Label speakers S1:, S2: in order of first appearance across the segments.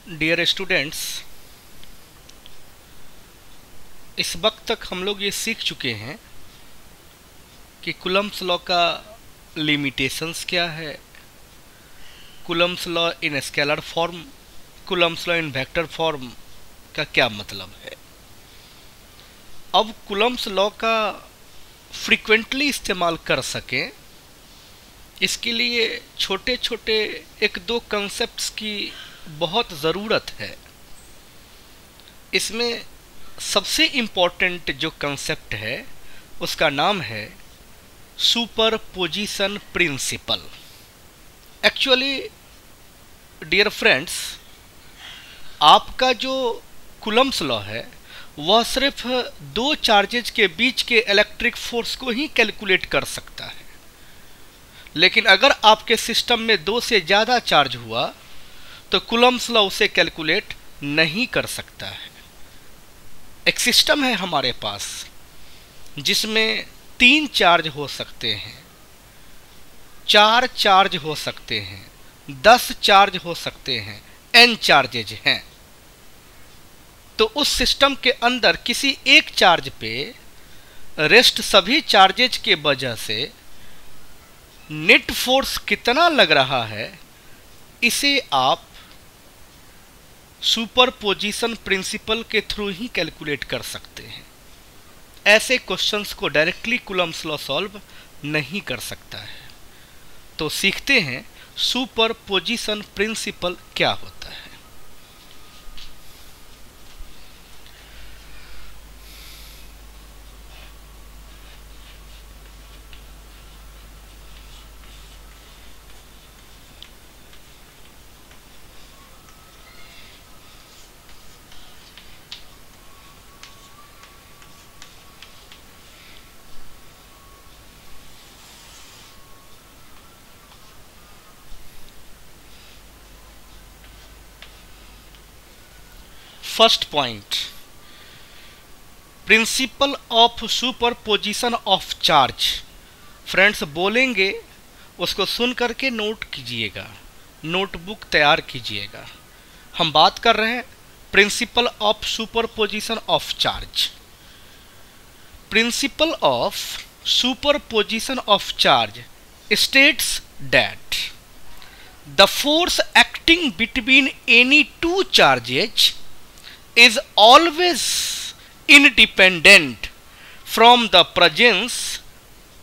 S1: Dear students, इस वक्त तक हम लोग ये सीख चुके हैं कि कूलम्ब्स लॉ का लिमिटेशंस क्या है, Coulomb's law in scalar form, Coulomb's law in vector form का क्या मतलब है। अब कूलम्ब्स लॉ का फ्रीक्वेंटली इस्तेमाल कर सकें, इसके लिए छोटे छोटे एक दो कंसेप्ट्स की बहुत ज़रूरत है। इसमें सबसे इम्पॉर्टेंट जो कंसेप्ट है उसका नाम है superposition principle. Actually dear friends, आपका जो कूलम्ब्स लॉ है वह सिर्फ दो चार्जेज के बीच के इलेक्ट्रिक फोर्स को ही कैलकुलेट कर सकता है, लेकिन अगर आपके सिस्टम में दो से ज़्यादा चार्ज हुआ तो कूलम्ब्स लॉ उसे कैलकुलेट नहीं कर सकता है। एक सिस्टम है हमारे पास जिसमें 3 चार्ज हो सकते हैं, 4 चार्ज हो सकते हैं, 10 चार्ज हो सकते हैं, n चार्जेज हैं। तो उस सिस्टम के अंदर किसी एक चार्ज पे रेस्ट सभी चार्जेज के वजह से नेट फोर्स कितना लग रहा है, इसे आप सुपरपोजिशन प्रिंसिपल के थ्रू ही कैलकुलेट कर सकते हैं। ऐसे क्वेश्चंस को डायरेक्टली कूलम्ब्स लॉ सॉल्व नहीं कर सकता है। तो सीखते हैं सुपरपोजिशन प्रिंसिपल क्या होता है। First point, principal of superposition of charge. Friends बोलेंगे, उसको सुन करके नोट कीजिएगा, नोटबुक तैयार कीजिएगा। हम बात कर रहे हैं principal of superposition of charge. Principal of superposition of charge states that the force acting between any two charges is always independent from the presence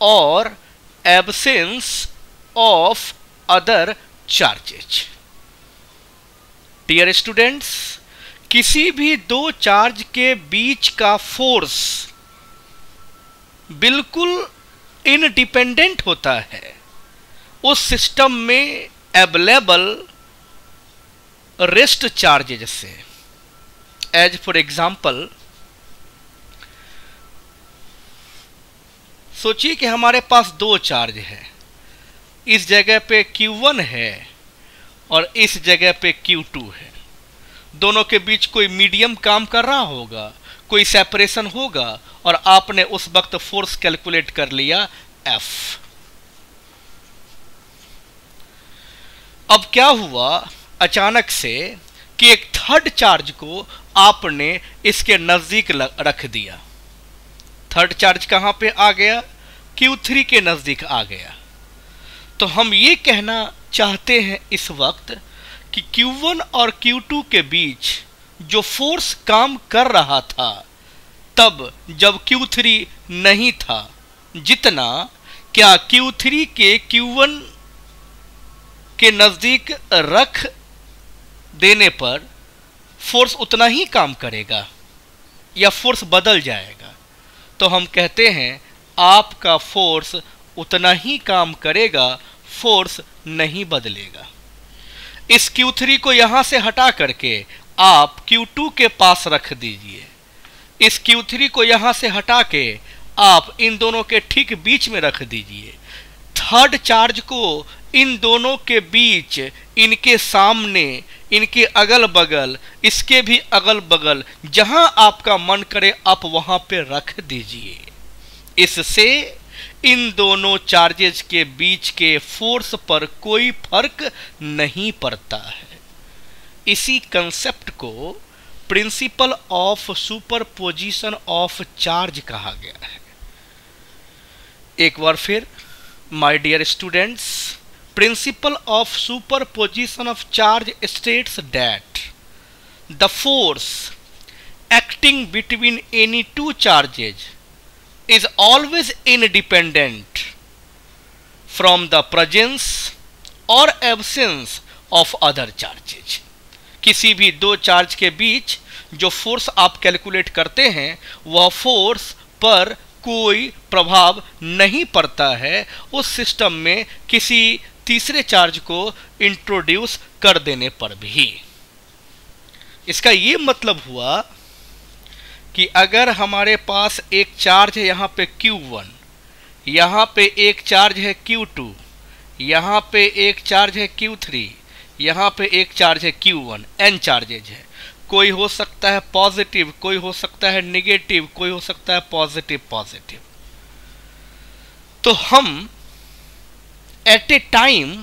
S1: or absence of other charges. Dear students, किसी भी दो charge के बीच का force बिल्कुल independent होता है उस system में अवेलेबल रेस्ट चार्जेज से। एज फॉर एग्जाम्पल, सोचिए कि हमारे पास दो चार्ज है, इस जगह पे Q1 है और इस जगह पे Q2 है। दोनों के बीच कोई मीडियम काम कर रहा होगा, कोई सेपरेशन होगा और आपने उस वक्त फोर्स कैलकुलेट कर लिया F। अब क्या हुआ अचानक से कि एक थर्ड चार्ज को आपने इसके नजदीक रख दिया। थर्ड चार्ज कहां पे आ गया? Q3 के नजदीक आ गया। तो हम ये कहना चाहते हैं इस वक्त कि Q1 और Q2 के बीच जो फोर्स काम कर रहा था तब जब Q3 नहीं था, जितना क्या Q3 के Q1 के नजदीक रख देने पर फोर्स उतना ही काम करेगा या फोर्स बदल जाएगा? तो हम कहते हैं आपका फोर्स उतना ही काम करेगा, फोर्स नहीं बदलेगा। इस Q3 को यहां से हटा करके आप Q2 के पास रख दीजिए। इस Q3 को यहां से हटा के आप इन दोनों के ठीक बीच में रख दीजिए। थर्ड चार्ज को इन दोनों के बीच, इनके सामने, इनके अगल बगल, इसके भी अगल बगल, जहां आपका मन करे आप वहां पे रख दीजिए। इससे इन दोनों चार्जेस के बीच के फोर्स पर कोई फर्क नहीं पड़ता है। इसी कंसेप्ट को principle of superposition of charge कहा गया है। एक बार फिर, my dear students, principle of superposition of charge states that the force acting between any two charges is always independent from the presence or absence of other charges। किसी भी दो charge के बीच जो फोर्स आप कैलकुलेट करते हैं वह force पर कोई प्रभाव नहीं पड़ता है उस सिस्टम में किसी तीसरे चार्ज को इंट्रोड्यूस कर देने पर भी। इसका ये मतलब हुआ कि अगर हमारे पास एक चार्ज है यहाँ पे Q1, यहाँ पे एक चार्ज है Q2, यहाँ पे एक चार्ज है Q3, यहाँ पे एक चार्ज है Q1, n चार्जेज है। कोई हो सकता है पॉजिटिव, कोई हो सकता है निगेटिव, कोई हो सकता है पॉजिटिव पॉजिटिव। तो हम एट ए टाइम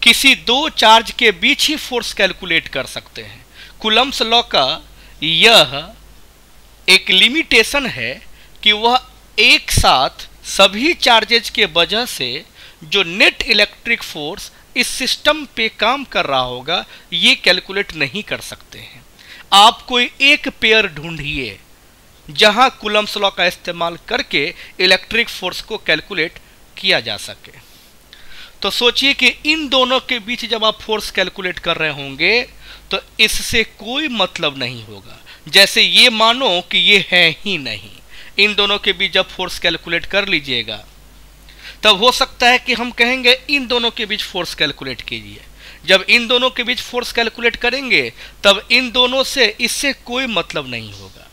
S1: किसी दो चार्ज के बीच ही फोर्स कैलकुलेट कर सकते हैं। कूलम्ब्स लॉ का यह एक लिमिटेशन है कि वह एक साथ सभी चार्जेज के वजह से जो नेट इलेक्ट्रिक फोर्स इस सिस्टम पे काम कर रहा होगा ये कैलकुलेट नहीं कर सकते हैं। आप कोई एक पेयर ढूंढिए जहां कूलम्ब्स लॉ का इस्तेमाल करके इलेक्ट्रिक फोर्स को कैलकुलेट किया जा सके। तो सोचिए कि इन दोनों के बीच जब आप फोर्स कैलकुलेट कर रहे होंगे तो इससे कोई मतलब नहीं होगा। जैसे ये मानो कि ये है ही नहीं। इन दोनों के बीच जब फोर्स कैलकुलेट कर लीजिएगा तब हो सकता है कि हम कहेंगे इन दोनों के बीच फोर्स कैलकुलेट कीजिए। जब इन दोनों के बीच फोर्स कैलकुलेट करेंगे तब इन दोनों से इससे कोई मतलब नहीं होगा।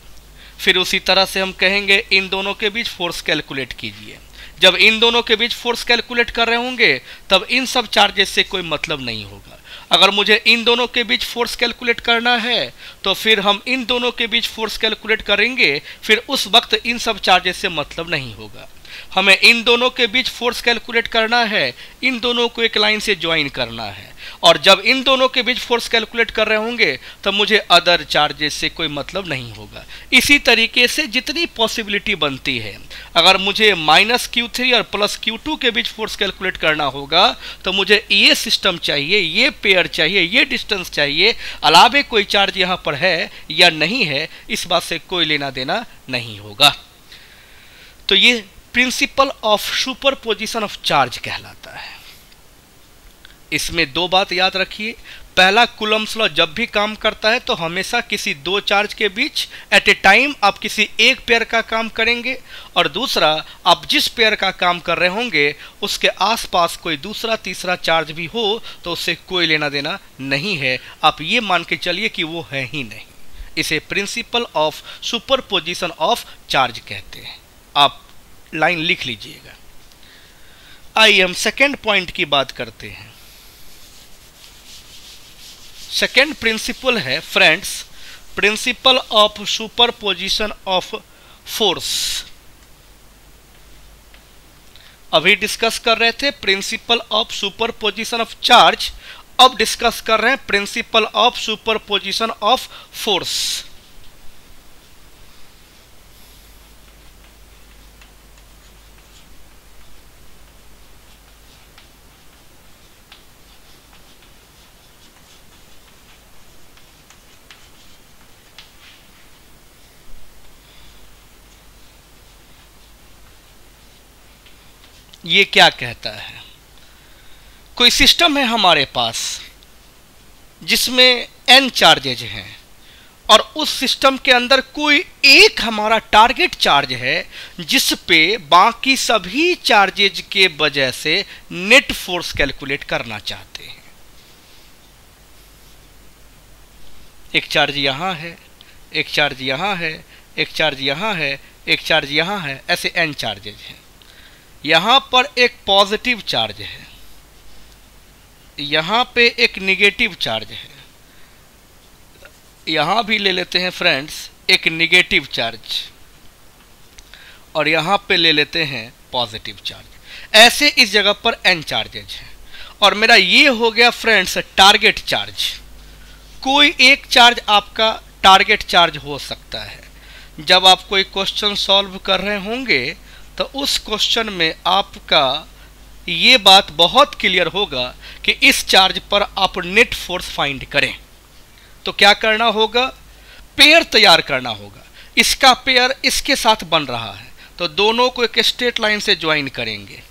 S1: फिर उसी तरह से हम कहेंगे इन दोनों के बीच फोर्स कैलकुलेट कीजिए। जब इन दोनों के बीच फोर्स कैलकुलेट कर रहे होंगे तब इन सब चार्जेस से कोई मतलब नहीं होगा। अगर मुझे इन दोनों के बीच फोर्स कैलकुलेट करना है तो फिर हम इन दोनों के बीच फोर्स कैलकुलेट करेंगे, फिर उस वक्त इन सब चार्जेस से मतलब नहीं होगा। हमें इन दोनों के बीच फोर्स कैलकुलेट करना है, इन दोनों को एक लाइन से ज्वाइन करना है, और जब इन दोनों के बीच फोर्स कैलकुलेट कर रहे होंगे तब मुझे अदर चार्जेस से कोई मतलब नहीं होगा। इसी तरीके से जितनी पॉसिबिलिटी बनती है, अगर मुझे -Q3 और +Q2 के बीच फोर्स कैलकुलेट करना होगा तो मुझे ये सिस्टम चाहिए, ये पेयर चाहिए, ये डिस्टेंस चाहिए, अलावे कोई चार्ज यहाँ पर है या नहीं है इस बात से कोई लेना देना नहीं होगा। तो ये principal of superposition of charge कहलाता है। इसमें दो बात याद रखिए। पहला, कूलम्ब्स लॉ जब भी काम करता है तो हमेशा किसी दो चार्ज के बीच एट ए टाइम आप किसी एक पेयर का काम करेंगे, और दूसरा, आप जिस पेयर का काम कर रहे होंगे उसके आसपास कोई दूसरा तीसरा चार्ज भी हो तो उससे कोई लेना देना नहीं है। आप ये मान के चलिए कि वो है ही नहीं। इसे principal of superposition of charge कहते हैं। आप लाइन लिख लीजिएगा। आइए हम सेकेंड पॉइंट की बात करते हैं। सेकेंड प्रिंसिपल है friends, principle of superposition of force. अभी डिस्कस कर रहे थे principal of superposition of charge, अब डिस्कस कर रहे हैं principal of superposition of force. ये क्या कहता है? कोई सिस्टम है हमारे पास जिसमें n चार्जेज हैं और उस सिस्टम के अंदर कोई एक हमारा टारगेट चार्ज है जिस पे बाकी सभी चार्जेज के वजह से नेट फोर्स कैलकुलेट करना चाहते हैं। एक चार्ज यहां है, एक चार्ज यहां है, एक चार्ज यहां है, एक चार्ज यहां है, ऐसे n चार्जेज हैं। यहां पर एक पॉजिटिव चार्ज है, यहां पे एक निगेटिव चार्ज है, यहां भी ले लेते हैं फ्रेंड्स एक निगेटिव चार्ज, और यहां पे ले लेते हैं पॉजिटिव चार्ज। ऐसे इस जगह पर n चार्जेज हैं और मेरा ये हो गया फ्रेंड्स टारगेट चार्ज। कोई एक चार्ज आपका टारगेट चार्ज हो सकता है। जब आप कोई क्वेश्चन सॉल्व कर रहे होंगे तो उस क्वेश्चन में आपका ये बात बहुत क्लियर होगा कि इस चार्ज पर आप नेट फोर्स फाइंड करें। तो क्या करना होगा, पेयर तैयार करना होगा। इसका पेयर इसके साथ बन रहा है तो दोनों को एक स्ट्रेट लाइन से ज्वाइन करेंगे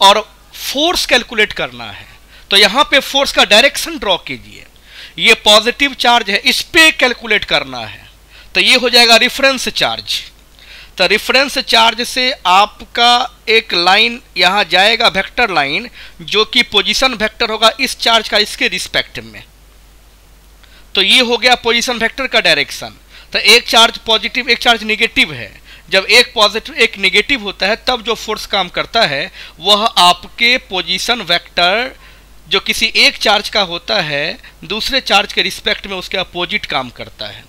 S1: और फोर्स कैलकुलेट करना है। तो यहाँ पे फोर्स का डायरेक्शन ड्रॉ कीजिए। ये पॉजिटिव चार्ज है, इस पे कैलकुलेट करना है तो ये हो जाएगा रेफरेंस चार्ज। तो रेफरेंस चार्ज से आपका एक लाइन यहाँ जाएगा, वेक्टर लाइन, जो कि पोजीशन वेक्टर होगा इस चार्ज का इसके रिस्पेक्ट में। तो ये हो गया पोजीशन वेक्टर का डायरेक्शन। तो एक चार्ज पॉजिटिव एक चार्ज नेगेटिव है। जब एक पॉजिटिव एक नेगेटिव होता है तब जो फोर्स काम करता है वह आपके पोजीशन वेक्टर जो किसी एक चार्ज का होता है दूसरे चार्ज के रिस्पेक्ट में उसके अपोजिट काम करता है।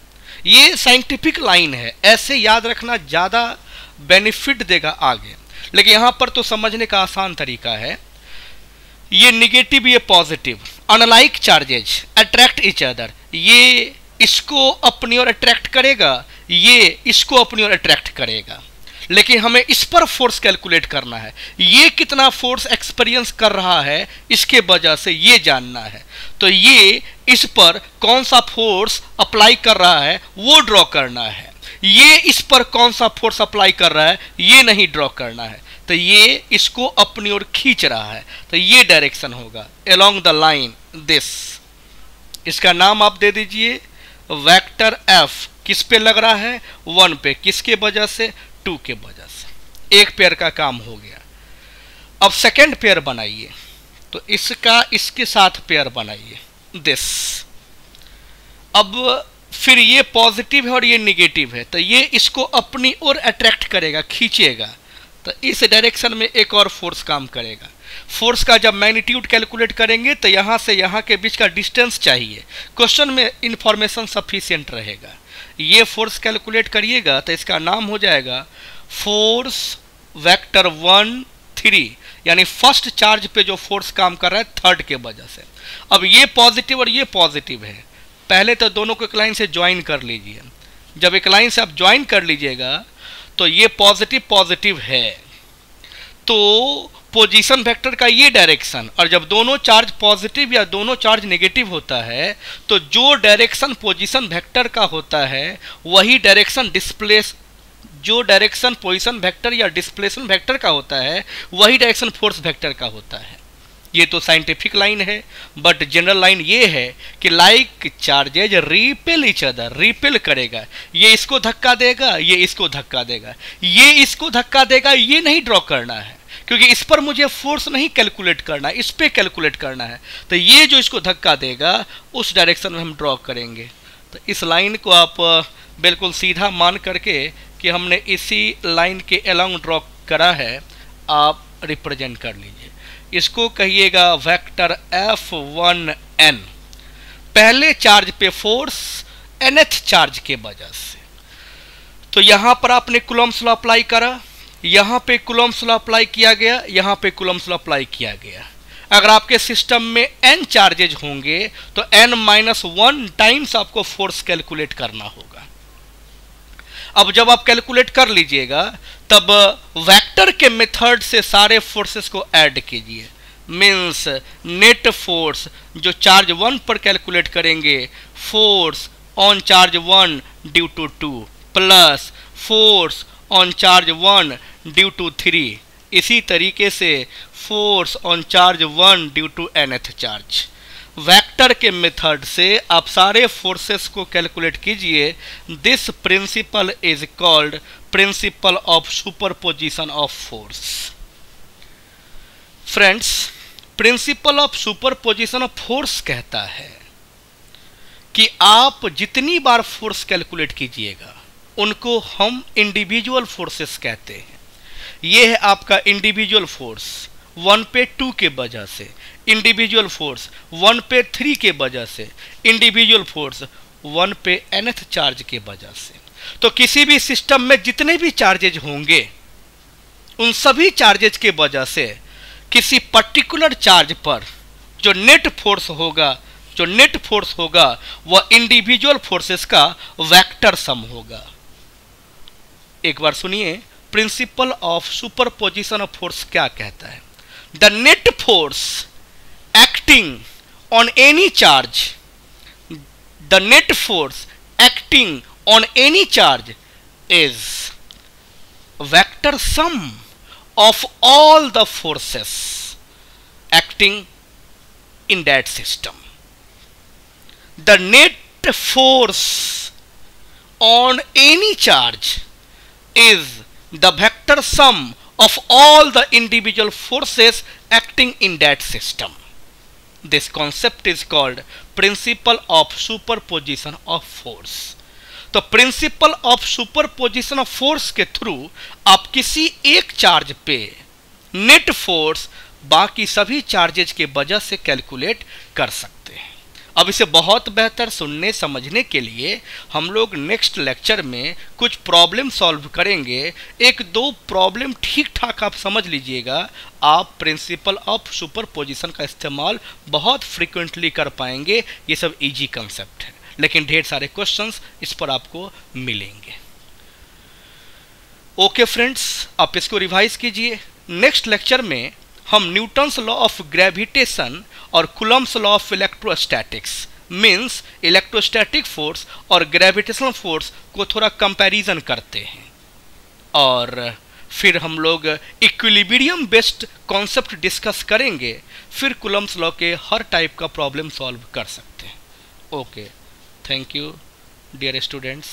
S1: ये साइंटिफिक लाइन है, ऐसे याद रखना ज़्यादा बेनिफिट देगा आगे। लेकिन यहाँ पर तो समझने का आसान तरीका है। ये निगेटिव ये positive unlike charges attract each other. ये इसको अपनी ओर अट्रैक्ट करेगा, ये इसको अपनी ओर अट्रैक्ट करेगा। लेकिन हमें इस पर फोर्स कैलकुलेट करना है। ये कितना फोर्स एक्सपीरियंस कर रहा है इसके वजह से ये जानना है। तो ये इस पर कौन सा फोर्स अप्लाई कर रहा है वो ड्रॉ करना है। ये इस पर कौन सा फोर्स अप्लाई कर रहा है ये नहीं ड्रॉ करना है। तो ये इसको अपनी ओर खींच रहा है तो ये डायरेक्शन होगा अलोंग द लाइन दिस। इसका नाम आप दे दीजिए वेक्टर एफ। किस पे लग रहा है, 1 पे। किसके वजह से, 2 के वजह से। एक पेयर का काम हो गया। अब सेकेंड पेयर बनाइए। तो इसका इसके साथ पेयर बनाइए दिस। अब फिर ये पॉजिटिव है और ये निगेटिव है तो ये इसको अपनी ओर अट्रैक्ट करेगा, खींचेगा। तो इस डायरेक्शन में एक और फोर्स काम करेगा। फोर्स का जब मैग्नीट्यूड कैलकुलेट करेंगे तो यहाँ से यहाँ के बीच का डिस्टेंस चाहिए। क्वेश्चन में इंफॉर्मेशन सफिशिएंट रहेगा। ये फोर्स कैलकुलेट करिएगा तो इसका नाम हो जाएगा फोर्स वेक्टर 1 3, यानी फर्स्ट चार्ज पे जो फोर्स काम कर रहा है थर्ड के वजह से। अब ये पॉजिटिव और ये पॉजिटिव है। पहले तो दोनों को एक लाइन से ज्वाइन कर लीजिए। जब एक लाइन से आप ज्वाइन कर लीजिएगा तो ये पॉजिटिव पॉजिटिव है तो पोजीशन वेक्टर का ये डायरेक्शन, और जब दोनों चार्ज पॉजिटिव या दोनों चार्ज नेगेटिव होता है तो जो डायरेक्शन पोजीशन वेक्टर का होता है वही डायरेक्शन जो डायरेक्शन पोजीशन वेक्टर या डिस्प्लेसमेंट वेक्टर का होता है वही डायरेक्शन फोर्स वेक्टर का होता है। ये तो साइंटिफिक लाइन है, बट जनरल लाइन ये है कि like charges repel each other, repel करेगा। ये इसको धक्का देगा, ये इसको धक्का देगा, ये इसको धक्का देगा। ये नहीं ड्रॉ करना है क्योंकि इस पर मुझे फोर्स नहीं कैलकुलेट करना, इस पे कैलकुलेट करना है। तो ये जो इसको धक्का देगा उस डायरेक्शन में हम ड्रॉ करेंगे। तो इस लाइन को आप बिल्कुल सीधा मान करके कि हमने इसी लाइन के अलोंग ड्रॉ करा है आप रिप्रेजेंट कर लीजिए। इसको कहिएगा वेक्टर F1n। पहले चार्ज पे फोर्स nth चार्ज के वजह से। तो यहां पर आपने कूलम्ब्स लॉ अप्लाई करा, यहां पे कूलम्ब्स लॉ अप्लाई किया गया, यहां पे कूलम्ब्स लॉ अप्लाई किया गया। अगर आपके सिस्टम में n चार्जेज होंगे तो n-1 टाइम्स आपको फोर्स कैलकुलेट करना होगा। अब जब आप कैलकुलेट कर लीजिएगा तब वेक्टर के मेथड से सारे फोर्सेस को ऐड कीजिए। मीन्स नेट फोर्स जो चार्ज 1 पर कैलकुलेट करेंगे, force on charge 1 due to 2 plus force on charge 1 due to 3। इसी तरीके से force on charge 1 due to nth charge. Vector के मेथड से आप सारे फोर्सेस को कैलकुलेट कीजिए। This principle is called principle of superposition of force. Friends, principle of superposition of force कहता है कि आप जितनी बार फोर्स कैलकुलेट कीजिएगा उनको हम इंडिविजुअल फोर्सेस कहते हैं। यह है आपका इंडिविजुअल फोर्स 1 पे 2 के वजह से, इंडिविजुअल फोर्स 1 पे 3 के वजह से, इंडिविजुअल फोर्स 1 पे nth चार्ज के वजह से। तो किसी भी सिस्टम में जितने भी चार्जेज होंगे उन सभी चार्जेज के वजह से किसी पर्टिकुलर चार्ज पर जो नेट फोर्स होगा जो नेट फोर्स होगा वह इंडिविजुअल फोर्सेस का वेक्टर सम होगा। एक बार सुनिए, principal of superposition of force क्या कहता है। The net force acting on any charge, the net force acting on any charge is vector sum of all the forces acting in that system. The net force on any charge is the vector sum of all the individual forces acting in that system. This concept is called principle of superposition of force. तो principal of superposition of force के through आप किसी एक charge पे net force बाकी सभी charges के वजह से कैलकुलेट कर सकते हैं। अब इसे बहुत बेहतर सुनने समझने के लिए हम लोग नेक्स्ट लेक्चर में कुछ प्रॉब्लम सॉल्व करेंगे। एक दो प्रॉब्लम ठीक ठाक आप समझ लीजिएगा, आप प्रिंसिपल ऑफ सुपरपोजिशन का इस्तेमाल बहुत फ्रीक्वेंटली कर पाएंगे। ये सब इजी कंसेप्ट है, लेकिन ढेर सारे क्वेश्चंस इस पर आपको मिलेंगे। ओके फ्रेंड्स, आप इसको रिवाइज कीजिए। नेक्स्ट लेक्चर में हम न्यूटन्स लॉ ऑफ ग्रेविटेशन और Coulomb's law of electrostatics means electrostatic force और ग्रेविटेशनल फोर्स को थोड़ा कंपैरिजन करते हैं, और फिर हम लोग इक्विलिब्रियम बेस्ड कॉन्सेप्ट डिस्कस करेंगे। फिर कूलम्ब्स लॉ के हर टाइप का प्रॉब्लम सॉल्व कर सकते हैं। Okay, thank you dear students.